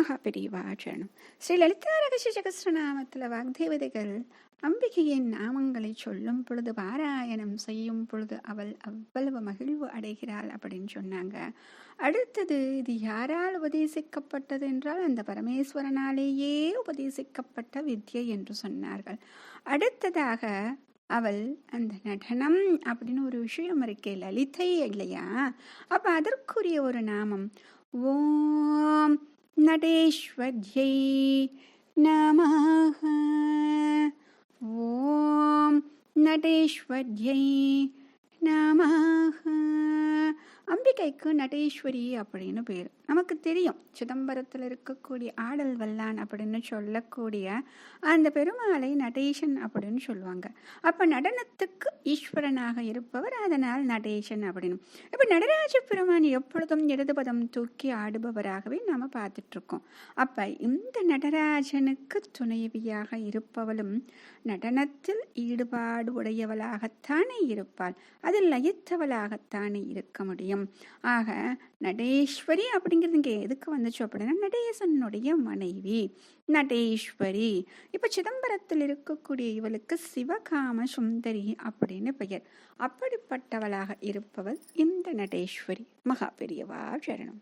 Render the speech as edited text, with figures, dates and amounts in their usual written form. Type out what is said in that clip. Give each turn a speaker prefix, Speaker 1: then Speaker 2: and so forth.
Speaker 1: மகா பெரியவாச்சரணம். ஸ்ரீ லலிதா ரகசிய சகஸ்ரநாமத்தில் வாக்தேவதைகள் அம்பிகையின் நாமங்களை சொல்லும் பொழுது, பாராயணம் செய்யும் பொழுது அவள் அவ்வளவு மகிழ்வு அடைகிறாள் அப்படின்னு சொன்னாங்க. அடுத்தது, இது யாரால் உபதேசிக்கப்பட்டது என்றால் அந்த பரமேஸ்வரனாலேயே உபதேசிக்கப்பட்ட வித்யை என்று சொன்னார்கள். அடுத்ததாக அவள் அந்த நடனம் அப்படின்னு ஒரு விஷயம் இருக்கே, லலிதை இல்லையா? அப்ப அதற்குரிய ஒரு நாமம் ஓம் நடேஸ்வர்யை நமஹ. ஓம் நடேஸ்வர்யை நமஹ. அம்பிகைக்கு நடேஸ்வரி அப்படின்னு பேர். நமக்கு தெரியும், சிதம்பரத்தில் இருக்கக்கூடிய ஆடல் வல்லான் அப்படின்னு சொல்லக்கூடிய அந்த பெருமாளை நடேசன் அப்படின்னு சொல்லுவாங்க. அப்ப நடனத்துக்கு ஈஸ்வரனாக இருப்பவர், அதனால் நடேசன் அப்படின்னு. இப்ப நடராஜ பெருமான் எப்பொழுதும் இடது பதம் தூக்கி ஆடுபவராகவே நாம பார்த்துட்டு இருக்கோம். அப்ப இந்த நடராஜனுக்கு துணைவியாக இருப்பவளும் நடனத்தில் ஈடுபாடு உடையவளாகத்தானே இருப்பாள், அதில் லயித்தவளாகத்தானே இருக்க முடியும். ஆக நடேஸ்வரி அப்படிங்கிறது இங்கே எதுக்கு வந்துச்சு அப்படின்னா, நடேசனுடைய மனைவி நடேஸ்வரி. இப்ப சிதம்பரத்தில் இருக்கக்கூடிய இவளுக்கு சிவகாம சுந்தரி அப்படின்னு பெயர். அப்படிப்பட்டவளாக இருப்பவள் இந்த நடேஸ்வரி. மகா பெரியவா சரணம்.